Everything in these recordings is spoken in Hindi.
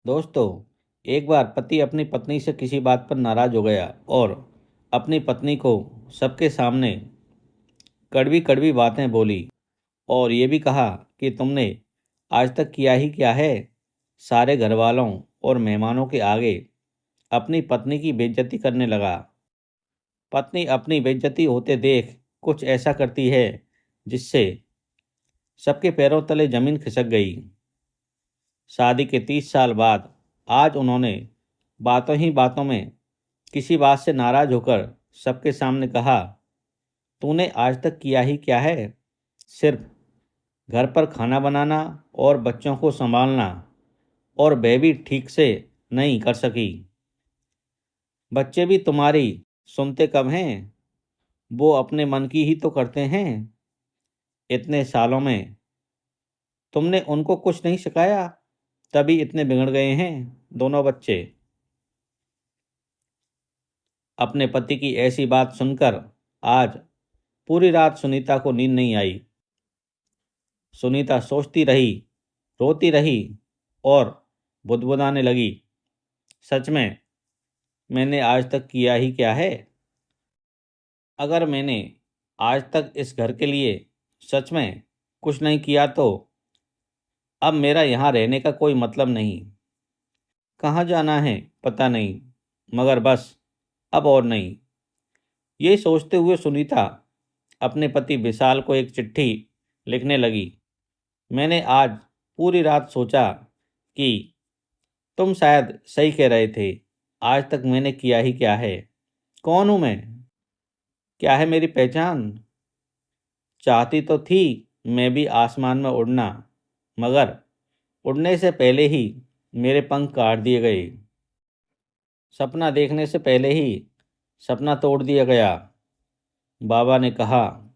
दोस्तों, एक बार पति अपनी पत्नी से किसी बात पर नाराज हो गया और अपनी पत्नी को सबके सामने कड़वी कड़वी बातें बोली और ये भी कहा कि तुमने आज तक किया ही क्या है। सारे घर वालों और मेहमानों के आगे अपनी पत्नी की बेइज्जती करने लगा। पत्नी अपनी बेइज्जती होते देख कुछ ऐसा करती है जिससे सबके पैरों तले जमीन खिसक गई। शादी के 30 साल बाद आज उन्होंने बातों ही बातों में किसी बात से नाराज होकर सबके सामने कहा, तूने आज तक किया ही क्या है। सिर्फ घर पर खाना बनाना और बच्चों को संभालना, और वह भी ठीक से नहीं कर सकी। बच्चे भी तुम्हारी सुनते कब हैं, वो अपने मन की ही तो करते हैं। इतने सालों में तुमने उनको कुछ नहीं सिखाया, तभी इतने बिगड़ गए हैं दोनों बच्चे। अपने पति की ऐसी बात सुनकर आज पूरी रात सुनीता को नींद नहीं आई। सुनीता सोचती रही, रोती रही और बुदबुदाने लगी, सच में मैंने आज तक किया ही क्या है। अगर मैंने आज तक इस घर के लिए सच में कुछ नहीं किया तो अब मेरा यहाँ रहने का कोई मतलब नहीं। कहाँ जाना है पता नहीं, मगर बस अब और नहीं। ये सोचते हुए सुनीता अपने पति विशाल को एक चिट्ठी लिखने लगी। मैंने आज पूरी रात सोचा कि तुम शायद सही कह रहे थे। आज तक मैंने किया ही क्या है। कौन हूं मैं, क्या है मेरी पहचान। चाहती तो थी मैं भी आसमान में उड़ना, मगर उड़ने से पहले ही मेरे पंख काट दिए गए। सपना देखने से पहले ही सपना तोड़ दिया गया। बाबा ने कहा,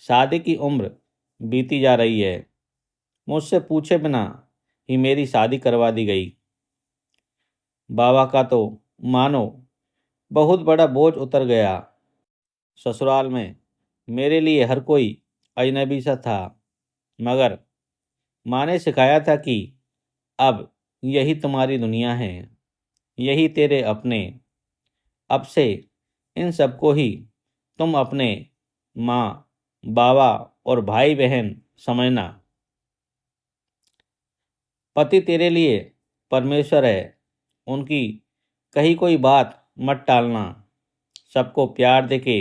शादी की उम्र बीती जा रही है, मुझसे पूछे बिना ही मेरी शादी करवा दी गई। बाबा का तो मानो बहुत बड़ा बोझ उतर गया। ससुराल में मेरे लिए हर कोई अजनबी सा था, मगर माँ ने सिखाया था कि अब यही तुम्हारी दुनिया है, यही तेरे अपने। अब से इन सबको ही तुम अपने माँ, बाबा और भाई बहन समझना। पति तेरे लिए परमेश्वर है, उनकी कही कोई बात मत टालना। सबको प्यार देके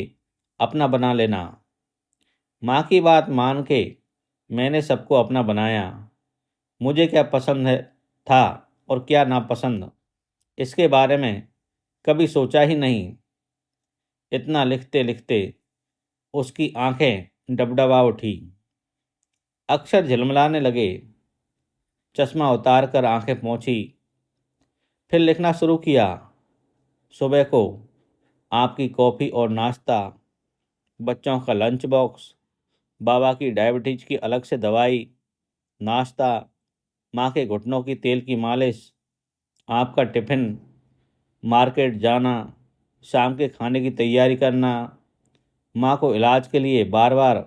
अपना बना लेना। माँ की बात मान के मैंने सबको अपना बनाया। मुझे क्या पसंद है था और क्या नापसंद, इसके बारे में कभी सोचा ही नहीं। इतना लिखते लिखते उसकी आंखें डबडबा उठी, अक्षर झिलमिलाने लगे। चश्मा उतार कर आंखें पोंछी, फिर लिखना शुरू किया। सुबह को आपकी कॉफ़ी और नाश्ता, बच्चों का लंच बॉक्स, बाबा की डायबिटीज की अलग से दवाई, नाश्ता, माँ के घुटनों की तेल की मालिश, आपका टिफ़िन, मार्केट जाना, शाम के खाने की तैयारी करना, माँ को इलाज के लिए बार बार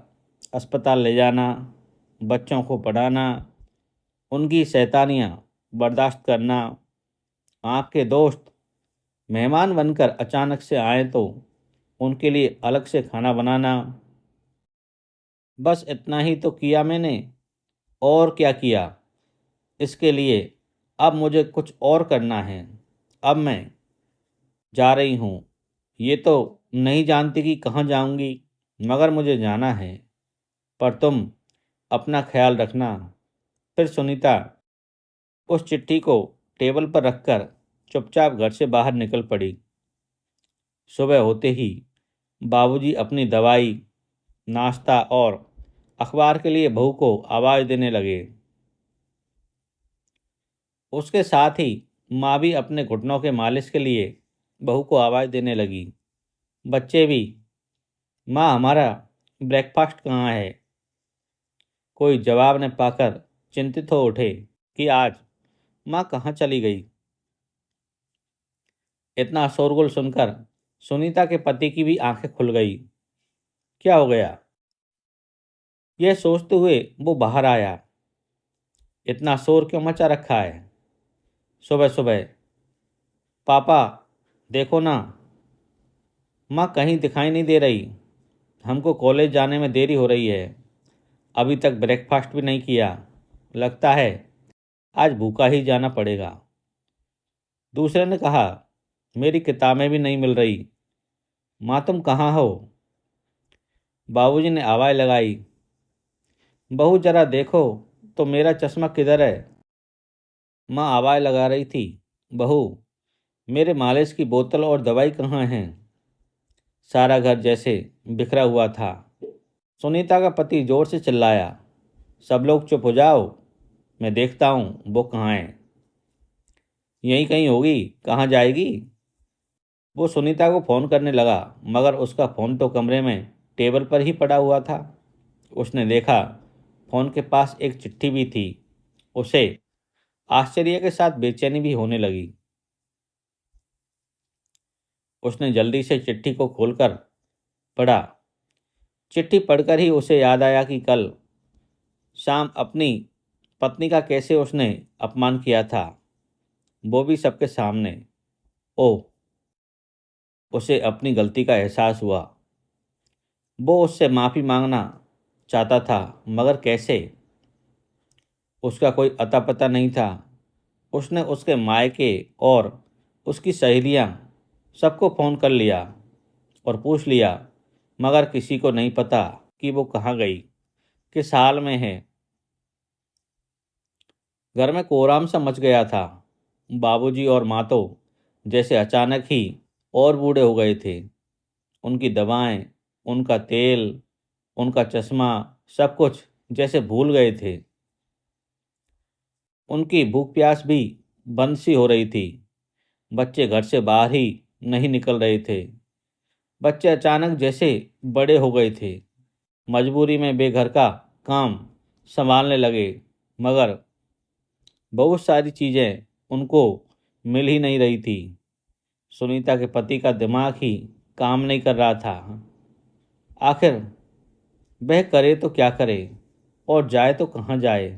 अस्पताल ले जाना, बच्चों को पढ़ाना, उनकी शैतानियाँ बर्दाश्त करना, आपके दोस्त मेहमान बनकर अचानक से आए तो उनके लिए अलग से खाना बनाना। बस इतना ही तो किया मैंने, और क्या किया। इसके लिए अब मुझे कुछ और करना है। अब मैं जा रही हूँ, ये तो नहीं जानती कि कहाँ जाऊँगी, मगर मुझे जाना है। पर तुम अपना ख्याल रखना। फिर सुनीता उस चिट्ठी को टेबल पर रखकर चुपचाप घर से बाहर निकल पड़ी। सुबह होते ही बाबूजी अपनी दवाई, नाश्ता और अखबार के लिए बहू को आवाज़ देने लगे। उसके साथ ही माँ भी अपने घुटनों के मालिश के लिए बहू को आवाज़ देने लगी। बच्चे भी, माँ हमारा ब्रेकफास्ट कहाँ है। कोई जवाब न पाकर चिंतित हो उठे कि आज माँ कहाँ चली गई। इतना शोरगुल सुनकर सुनीता के पति की भी आंखें खुल गई। क्या हो गया, यह सोचते हुए वो बाहर आया। इतना शोर क्यों मचा रखा है। सुबह सुबह, पापा देखो ना, माँ कहीं दिखाई नहीं दे रही। हमको कॉलेज जाने में देरी हो रही है। अभी तक ब्रेकफास्ट भी नहीं किया। लगता है आज भूखा ही जाना पड़ेगा। दूसरे ने कहा, मेरी किताबें भी नहीं मिल रही। माँ तुम कहाँ हो? बाबूजी ने आवाज़ लगाई, बहू जरा देखो तो मेरा चश्मा किधर है? माँ आवाज़ लगा रही थी, बहू मेरे मालिश की बोतल और दवाई कहाँ हैं? सारा घर जैसे बिखरा हुआ था। सुनीता का पति जोर से चिल्लाया, सब लोग चुप हो जाओ, मैं देखता हूँ वो कहाँ है। यहीं कहीं होगी, कहाँ जाएगी? वो सुनीता को फ़ोन करने लगा, मगर उसका फ़ोन तो कमरे में टेबल पर ही पड़ा हुआ था। उसने देखा फ़ोन के पास एक चिट्ठी भी थी। उसे आश्चर्य के साथ बेचैनी भी होने लगी। उसने जल्दी से चिट्ठी को खोलकर पढ़ा। चिट्ठी पढ़कर ही उसे याद आया कि कल शाम अपनी पत्नी का कैसे उसने अपमान किया था, वो भी सबके सामने। ओह, उसे अपनी गलती का एहसास हुआ। वो उससे माफ़ी मांगना चाहता था, मगर कैसे? उसका कोई अता पता नहीं था। उसने उसके मायके और उसकी सहेलियां सबको फ़ोन कर लिया और पूछ लिया, मगर किसी को नहीं पता कि वो कहाँ गई, किस हाल में है। घर में कोहराम सा मच गया था। बाबूजी और माँ तो जैसे अचानक ही और बूढ़े हो गए थे। उनकी दवाएं, उनका तेल, उनका चश्मा, सब कुछ जैसे भूल गए थे। उनकी भूख प्यास भी बंद सी हो रही थी। बच्चे घर से बाहर ही नहीं निकल रहे थे। बच्चे अचानक जैसे बड़े हो गए थे। मजबूरी में वे घर का काम संभालने लगे, मगर बहुत सारी चीज़ें उनको मिल ही नहीं रही थी। सुनीता के पति का दिमाग ही काम नहीं कर रहा था। आखिर वह करे तो क्या करे और जाए तो कहाँ जाए?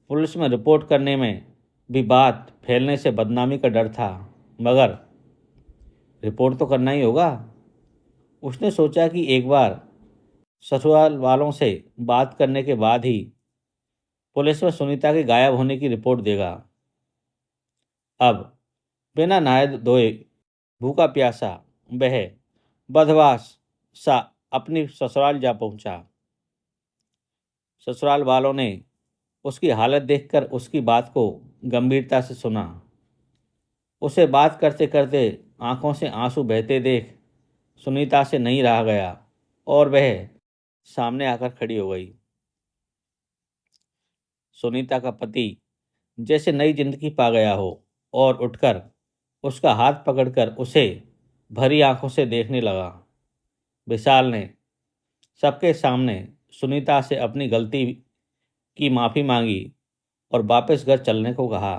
पुलिस में रिपोर्ट करने में भी बात फैलने से बदनामी का डर था, मगर रिपोर्ट तो करना ही होगा। उसने सोचा कि एक बार ससुराल वालों से बात करने के बाद ही पुलिस में सुनीता के गायब होने की रिपोर्ट देगा। अब बिना नहाए धोए भूखा प्यासा वह बदहवास सा अपनी ससुराल जा पहुंचा। ससुराल वालों ने उसकी हालत देखकर उसकी बात को गंभीरता से सुना। उसे बात करते करते आंखों से आंसू बहते देख सुनीता से नहीं रहा गया और वह सामने आकर खड़ी हो गई। सुनीता का पति जैसे नई जिंदगी पा गया हो और उठकर उसका हाथ पकड़कर उसे भरी आंखों से देखने लगा। विशाल ने सबके सामने सुनीता से अपनी गलती की माफ़ी मांगी और वापस घर चलने को कहा।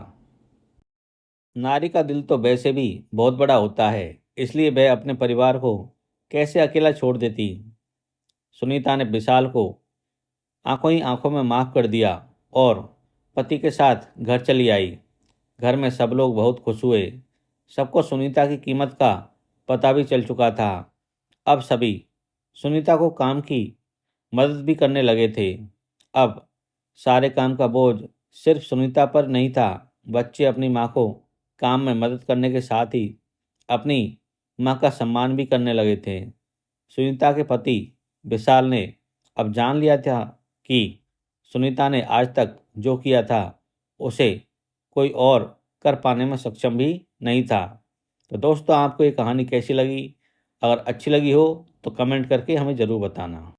नारी का दिल तो वैसे भी बहुत बड़ा होता है, इसलिए वह अपने परिवार को कैसे अकेला छोड़ देती। सुनीता ने विशाल को आंखों ही आंखों में माफ़ कर दिया और पति के साथ घर चली आई। घर में सब लोग बहुत खुश हुए। सबको सुनीता की कीमत का पता भी चल चुका था। अब सभी सुनीता को काम की मदद भी करने लगे थे। अब सारे काम का बोझ सिर्फ सुनीता पर नहीं था। बच्चे अपनी माँ को काम में मदद करने के साथ ही अपनी माँ का सम्मान भी करने लगे थे। सुनीता के पति विशाल ने अब जान लिया था कि सुनीता ने आज तक जो किया था उसे कोई और कर पाने में सक्षम भी नहीं था। तो दोस्तों, आपको ये कहानी कैसी लगी? अगर अच्छी लगी हो तो कमेंट करके हमें ज़रूर बताना।